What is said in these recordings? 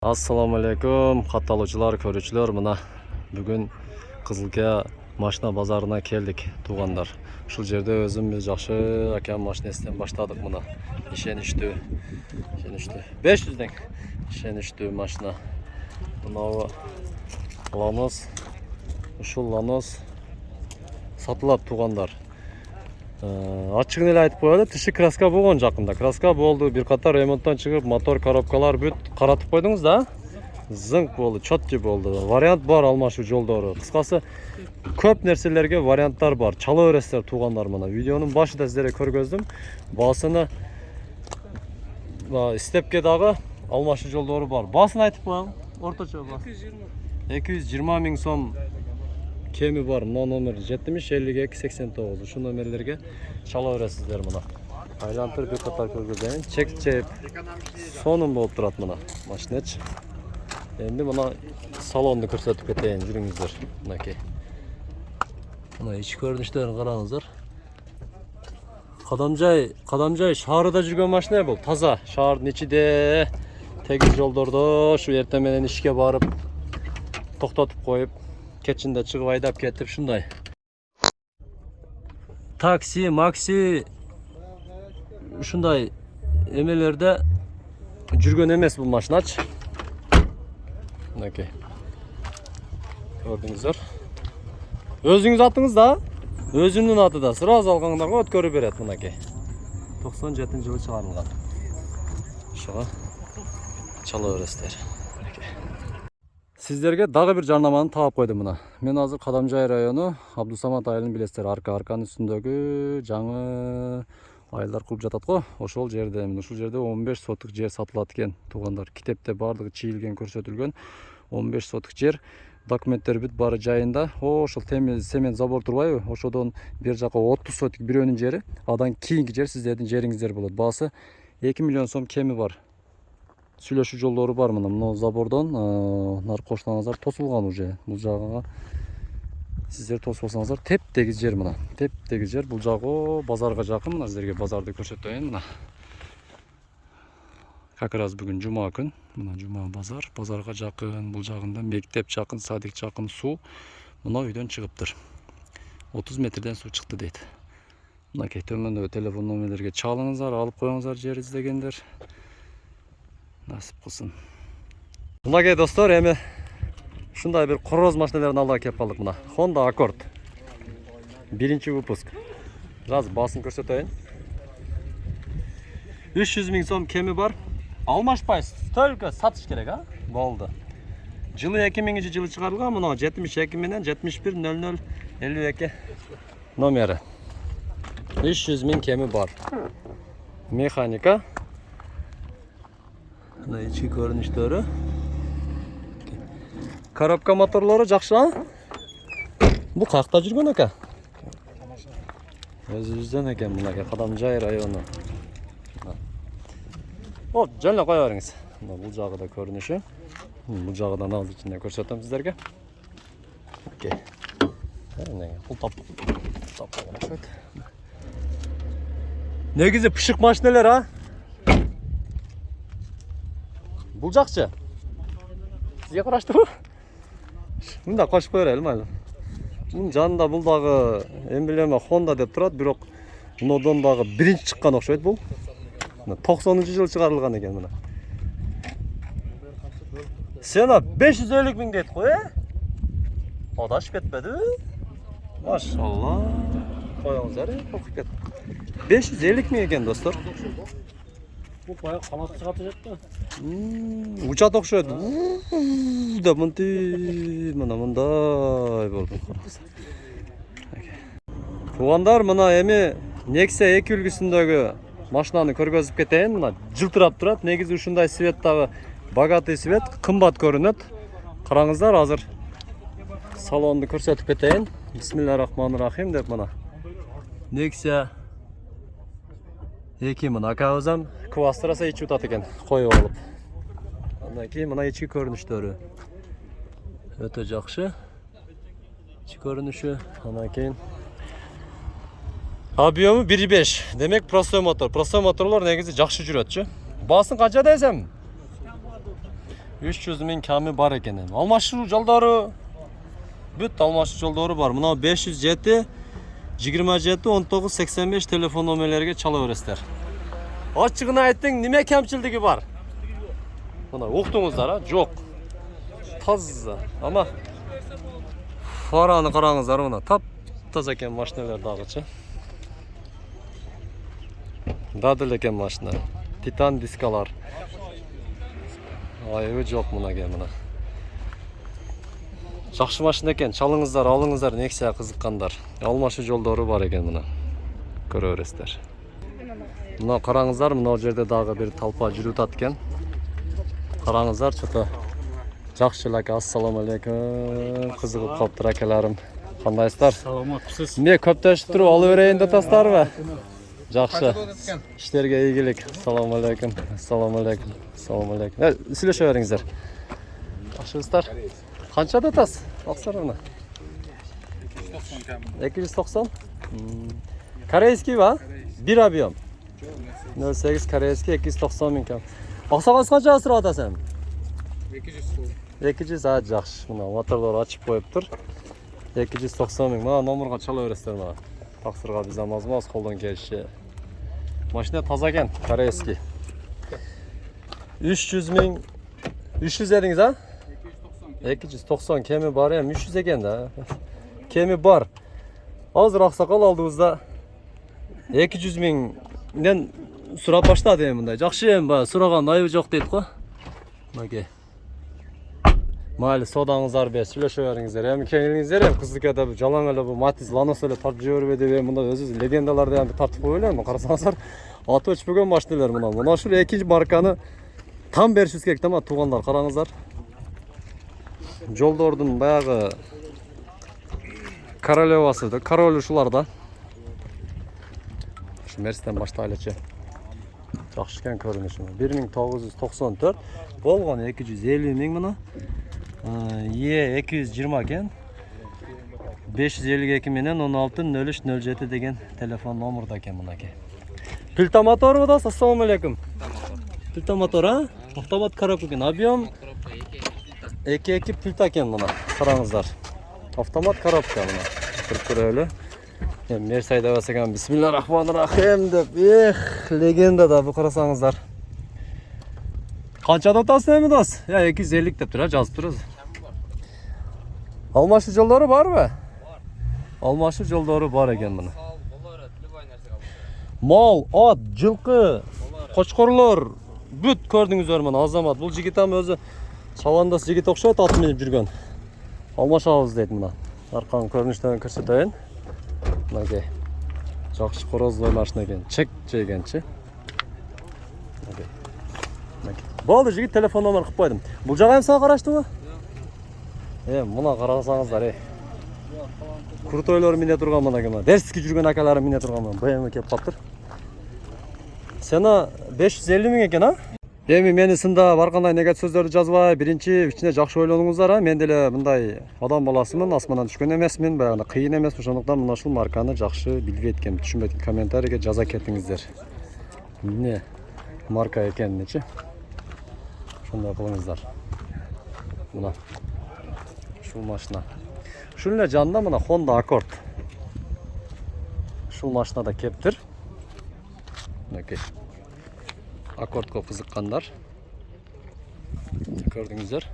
Assalamu alaikum, kатталуучулар, көрүүчүлөр. Мына бүгүн Кызылкая машина базарына келдик, туугандар. Ушул жерде өзүмүз жакшы акам машинасынан баштадык. Мына ишеничтүү 500 ишеничтүү машина. Мына Ланос, ушул Ланос сатылат, туугандар. Ачыгын эле айтып коелу, тиши краска болгон жакында. Краска болду, бир катар ремонттон чыгып, мотор, коробкалар бүт каратып койдуңуз да? Зыңк болду, чотчу болду. Вариант бар алмашуу жолдору. Кыскасы, көп нерселерге варианттар бар. Чала бересиздер, туугандар. Мына видеонун башында сиздерге көргөздүм. Баасыны степке дагы алмашуу жолдору бар. Баасын айтып коюң. Орточо баасы 220 000 сом кеми бар. Мына номер 70-52-89. Ушул номерлерге чала бересиздер. Мына айлантыр бир катар көргөзөйүн. Чек чеп сонун болуп турат мына машинеч. Эми мына салонду көрсөтүп кетейин, жүрүңүздөр. Мынакей. Мына ички көрүнүштөрүн караңыздар. Кадамжай шаарда жүргөн машина бул. Таза шаардын ичинде, тегиз жолдордо ушу эртең менен ишке барып токтотуп коюп, кечинде чыгып айдап кетип шундай. Такси, макси ушундай эмелерде жүргөн эмес бул машинач. Мынакей. Көрдүңүздөр. Өзүңүз атыңыз да, өзүнүн аты да сразу алгандарга өткөрүп берет. Мынакей. 97-жылы чыгарылган. Ошого чала бересиздер. Сиздерге дагы бир жарнаманы таап койдум мына. Мен азыр Кадамжай району Абдусамат айылын билесиздер. Арканын үстүндөгү жаңы айылдар кылып жатат го. Ошол жерде, ушул жерде 15 сотук жер сатылат экен, туугандар. Китепте бардыгы чийилген, көрсөтүлгөн. 15 сотук жер, документтер бүт бары жайында. Ошол темиз цемент забор турбайбы? Ошодон бир жака 30 сотук бирөөнүн жери, адан кийинки жер сиздердин жериңиздер болот. Баасы 2 миллион сом кеми бар. Сүйлөшүү жолдору бар мына. Мына забордон нарып коштоңуздар тосулган уже. Бул жагыга сиздер тосбосоңуздар теп-тегиз жер мына. Теп-тегиз жер. Бул жагы базарга жакын. Мына сиздерге базарды көрсөтөйүн мына. Как раз бүгүн жума күн. Мына жума базар, базарга жакын. Бул жагында мектеп жакын, садик жакын, суу мына үйдөн чыгыптыр. 30 метрден суу чыкты дейт. Мынакей төмөндөгү телефон номерлерге чалыңыздар, алып коюңуздар жер издегендер. Насип кылсын. Мынакей достор, эми ушундай бир короз машиналардын алдыга келип калдык мына. Honda Accord. 1-чи выпуск. Жазып баасын көрсөтөйүн. 300 000 сом кеми бар. Алмашпайсыз. Только сатыш керек, а? Болду. Жылы 2000-жылы чыгарылган, мына 72 менен 710052 номери. 300 000 кеми бар. Механика. Мына ички көрүнүштөрү. Коробка моторлору жакшы, а? Бул какта жүргөн экен. Өзүбүздөн экен мынакей Кадамжай району. О, жөн эле кое бериңиз. Бул жагы да көрүнүшү. Бул жагыдан азыр ичинде көрсөтөм сиздерге. Окей. Бул тапкан окшойт. Негизи пышык машиналар, а? Бул жакчы. Сизге караштыбы? Мында кошуп кое берели майлы. Мунун жанында бул дагы эмблема Honda деп турат, бирок мынодон дагы биринчи чыккан окшойт бул. 90-жылы чыгарылган экен мына. Сена 550 000 дейт го, Адашып кетпедиби? Машалла. Коюңуздар, окуп кет. 550 000 экен, достор. Бул баягы канат чыгат жатты. Учат окшойт. Да мынтип, мындай болду. Туугандар, мына эми Nexia 2 үлгүсүндөгү машинаны көргөзүп кетейин. Мына жылтырап турат. Негизи ушундай свет дагы богатый свет, кымбат көрүнөт. Караңыздар, азыр салонду көрсөтүп кетейин. Бисмиллахиррахманиррахим деп мына. Nexia 2 мына акабызам квастраса ичип атат экен, коюп алып. Андан кийин мына ички көрүнүштөрү өтө жакшы. Ички көрүнүшү, андан кийин объему 1.5. Демек простой мотор. Простой моторлор негизи жакшы жүрөтчү. Баасын канча десем? 300 ming kami бар ekan. Almashuv yo'llari büt almashuv yo'llari бар. Mına 507 27 19 85 telefon nomerleriga çalaverasizlar. Açıgını aytding, nima kamchiligi bor? Mana o'qdingizlar, ha? Yo'q. Toza. Ama farani qarangizlar, mana top-toza ekan mashinalar dag'ichi. Dadil ekan mashina. Titan diskalar. Ayıbı yo'q bunaga mana. Yaxshi mashina ekan, chalingizlar, olingizlar, Nexia qiziqqanlar. Almashuv yo'llari bor ekan mana. Ko'raverasizlar. Mana qarangizlar, mana bu yerda dag'i bir talpa yurib o'tgan. Qarangizlar, chota. Yaxshilar aka, assalomu alaykum. Qiziqib qoptir akalarim. Qandaysizlar? Salomatsiz. Men ko'ptashib turib olaverayim detasizlarmi? Yaxshi. İşlerga iyilik. Assalomu alaykum. Assalomu alaykum. Assalomu alaykum. Sizlashaveringizlar. Yaxshimisizlar? Qancha datasiz? Oqsar uni. 290. Koreyskiy va? Bir объем. 08 koreyskiy 290 ming kam. Oqsoqol qancha asir otasan? 200 ha, yaxshi. Mana motorlar ochib qo'yib tur. 290 ming. Mana nomerga chalaverasizlar mana. Taqsirga biz amazmoz qo'ldan kelishi. Mashina toza ekan, koreyskiy. 300 ming. 300 dedingiz ha? 290 kemi bor ham 300 ekanda. Kemi bor. Hozir oqsoqol oldimizda 200 mingdan so'rab boshladi ham bunday. Yaxshi ham bor, so'ragan aybi yo'q deydi-ku. Mana. Mayli, sodangizlar ber, сөйләшәвеringizlar. Ham kelingizlar ham Qizilkada bu jalangala bu Matiz Lanos'la tartib jibirib deb bunda o'ziz legendalarda ham tartib qo'yilgan. Qarasangizlar, oti o'chib bo'lgan mashinalar mana. Mana shu ikinci markani tam berishimiz kerak, tamam tuğanlar, qarangizlar. Yo'ldordan bayag'i Korolevasida, Koroli shularda. Shu Mercedes boshlaylikchi. Yaxshi ekan ko'rinishi. 1994 bo'lgan 250 ming mana. Y 220 ekan. 552 mingdan 16 degan telefon nomerida ekan bunaki. Pilta motor bu da, assalomu alaykum. Pilta motor ha? Avtomat коробка ekan. Объем 2 pilta ekan mana. Qarangizlar. Avtomat коробка mana. Turib Mercedes ekan. Bismillahirrohmanirrohim deb, legenda da bu qarasangizlar. Qancha otasizmi do'st? Ya 250 deb turadi, yozib turadi. Almashuv yo'llari bormi? Bor. Almashuv yo'llari bor ekan buni. Mol, ot, jilqi, qo'chqorlar, but ko'rdingizlar mana azamat. Bu yigit ham o'zi chavandas yigit o'xshaydi, ot minib yurgan. Almashavuz deydi mana. Arqon ko'rinishdan ko'rsatayin. Mana. Yaxshi qo'rozloy mashina ekan. Chek cheganchi. Bo'ldi, yigit telefon nomer qilib qo'ydim. Bu joy ham sizga qarashdimi? Buna qarasangizlar, Kurtoylar mine turgan mana mana. Derski yurgan akalarim mine turgan mana. BMW kelib qolibdir. Sena 550 ming ekan ha? Men sында бар qanday negativ so'zlarni yozmay, birinchi ichine yaxshi o'ylaningizlar ha. Men dele bunday odam bolasiman, osmondan tushgan emasmen, bayana qiyin emas, o'shondan mana shu markani yaxshi bilib yetgan, tushunmagan kommentariyaga yoza ketingizlar. Ne marka ekanini-chi. Shunday qilingizlar. Mana shu mashina. Shunlar jonda mana Honda Accord. Shu mashinada kelibdir. Okey. Akkordga qiziqqanlar. Ko'rdingizlar.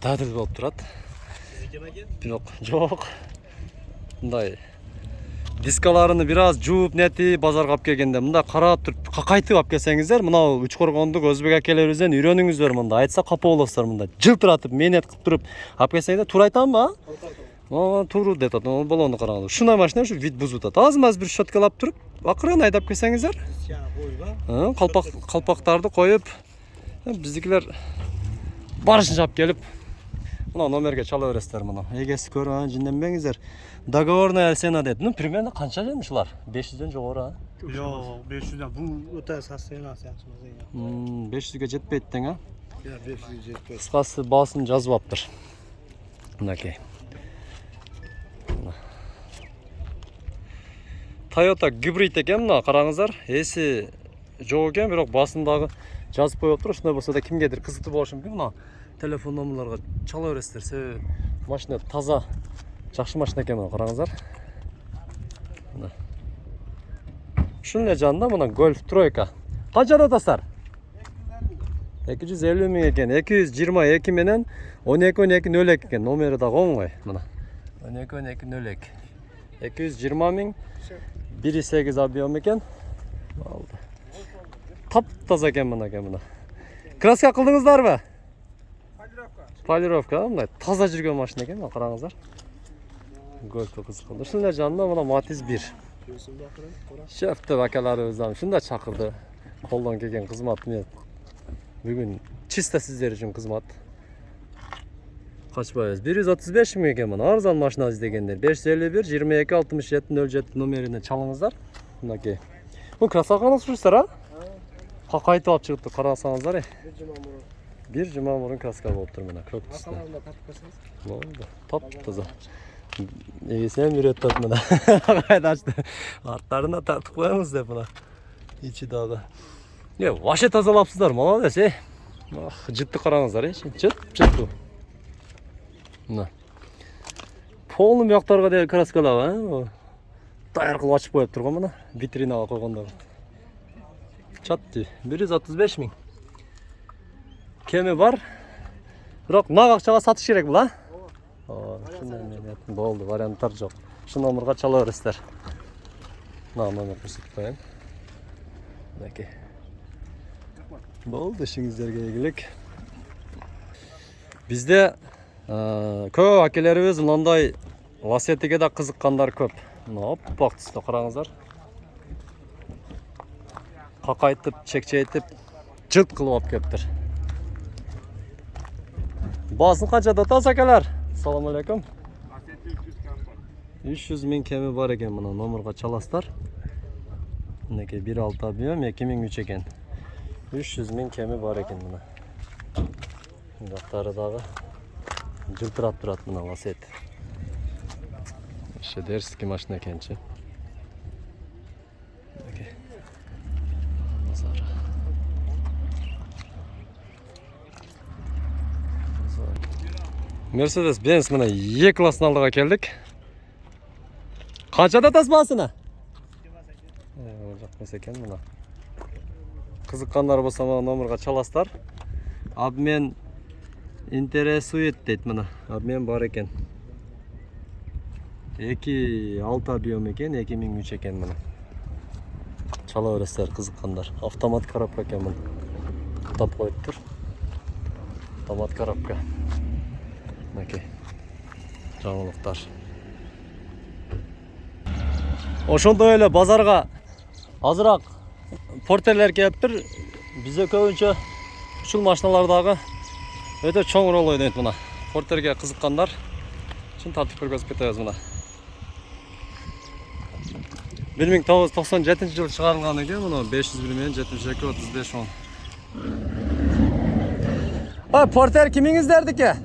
Dadil bo'lib turadi. Yo'q. Bunday diskalarini biraz juvib neti bozorga olib kelganda bunda qarab turib qaytib olib kelsangizlar, mana Uchqo'rg'onlik o'zbek akalaringizdan o'rganingizlar bunda. Aytsa qapa olasizlar bunda. Jiltiratib, mehnat qilib turib olib kelsangizlar, tur aytamiz-mi? Turu deb aytadi. Balonni qarang. Shunday mashina shu vid buzib o'tadi. Ozmaz bir shotkalab turib, aqran haydab kelsangizlar. Qalpoqlarni qo'yib, biznikilar barishni olib kelib mana nomerga chalaverasizlar mana. Egasi ko'rgan, jindanmangizlar. Договорная цена dedi. Примерно qancha demişlar? 500 dan jo'g'ori ha? Yo'q, 500 dan. Bu o'ta sassa emas, yaxshi bo'lsa. 500 ga jetmaydi ha? Yo'q, 500 ga jetmaydi. Qisqasi basini yozib olibdir. Bunday. Toyota gibrid ekan buni qarangizlar. Esi jo'q ekan, biroq basindagi жазып коюп туруп, ошондой болсо да кимгедир кызыктуу болушу мүмкүн. Мына телефон номерлорго чала бересиздер. Себеби машина таза, жакшы машина экен, мына караңыздар. Мына. Ушунун эле жанында мына Golf тройка. Канчада атасыздар? 250 миң экен. 222 менен 12-12-02 экен. Номери дагы оңой. Мына 12-12-02. 220 миң 1.8 объем экен. Алды. Тап-таза экен мына. Краска кылдыңыздарбы? Полировка, мындай таза жүргөн машина экен, караңыздар. Golf кызыкты. Ушунун эле жанында мына Matiz 1. Шефтеп акаларыбыздан ушунда чакырды. Колдон келген кызмат мен. Бүгүн чисто сиздер үчүн кызмат. Качпайбыз. 135 миң экен мына. Арзан машина издегендер. 551 22 67 07 номерине чалыңыздар. Мынакей. Бул красавканы сушсуздар, а? Какайтып алып чыгыпты, карасаңыздар. Bir cuma murun kraska болуптур мына, көк түстө. Болду. Таптаза. Эгесен үйрөттүп мына. Кайда ачты. Арттарына тартып коебуз деп мына. Ичи дагы. Вообще тазалапсыздар, молодец, Жытты караңыздар, жыттуу. Мына. Полный бияктарга деле краскалап, даяр кылып ачып коюп турган мына, витринага койгондор. Чатты. 135 миң. Кеми бар. Бирок мына акчага сатыш керек бул, а? Болду, варианттар жок. Ушул номерге чала бересиздер. Мына номер көрсөтүп коеюн. Мынакей. Болду, ишиңиздерге ийгилик. Бизде көп акелерибиз мындай лассетиге да кызыккандар көп. Мына оппак түстө караңыздар. Какайтып, чекчейтип, жыт кылып алып келиптир. Басын канчада атасыз акалар? Assalomu alaykum. 300 миң кеми бар экен, мына номерге чаласыздар. Мынакей 1.6 объем 2003 экен. 300 миң кеми бар экен мына. Жактары дагы жылтырап турат мына лассет. Шедерский машина экенчи. Мынакей. Mercedes Benz мына E классын алдыга келдик. Канчада атасыз басына? Жакмас экен мына. Кызыккандар болсо мына номерге чаласыздар. Обмен интересует дейт мына. Обмен бар экен. 2.6 объем экен, 2003 экен мына. Чала бересиздер кызыккандар. Автомат коробка экен мына. Тап коюптур. Автомат коробка. Мынакей. Жаңылыктар. Ошондой эле базарга азыраак портерлер келиптир. Бизде көбүнчө ушул машиналардагы өтө чоң роль ойнойт мына. Портерге кызыккандар үчүн тартып көргөзүп кетебиз мына. 1997 жылы чыгарылган экен мына 501 менен 72 35 10. Портер кимиңиздердики?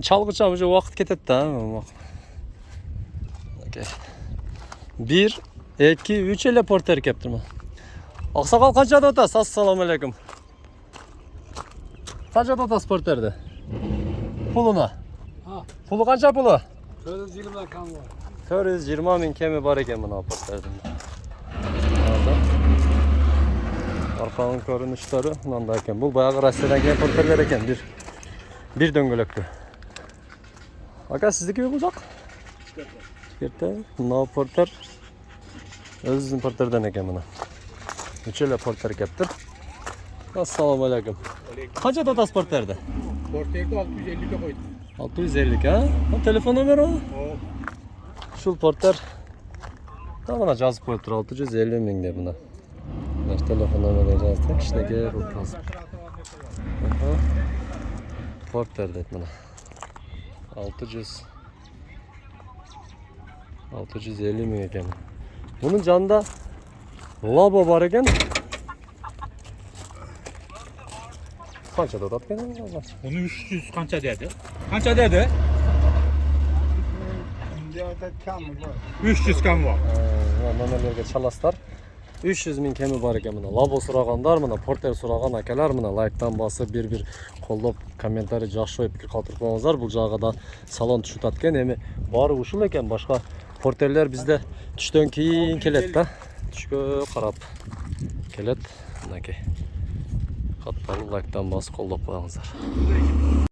Çalgıça уже вакыт кетет да. 1 2 3 эле портер кептир ма. Аксакал канчада атасыз? Ассаламу алейкум. Канчада атасыз портерди? Пулуна. Пулу канча пулу? 420 кам бар. 420 миң кеми бар экен мына портердин. Арканын көрүнүштөрү мындай экен. Бул баягы Россиядан келген портерлер экен. Bir döngölöktü. Aka sizdeki mi bulacak? Çıkarttı. No porter. Özünün porterden eken buna. Üçüyle porter yaptır. Assalamu alaikum. Kaç adet porterde? Porterde 650 koydum. 650 ha? Telefon numara o? Şul porter. Tamam жазып koyup dur 650 ming de buna. Telefon numara yazdık. İşte gel bulacağız. Porter deyip buna. 650 ming eken. Bunun canında labo var eken. Kança da eken? Onu 300 kança dedi? Kança dedi? 300 kam var. Номерлерге çalaslar. 300 ming kemi бар екен мына. Лабо сұрағандар, мына портер сұраған әкелер, мына лайктан басып bir қолдап комментарий жақсы ой пікір қалдырып қойыңыздар. Бұл жағада салон түшіп аткен, эми бары ушул екен, башқа портерлер бізде түштен кейін келет та. Түшкө қарап келет. Мынакей. Қатталып лайктан басып қолдап қойыңыздар.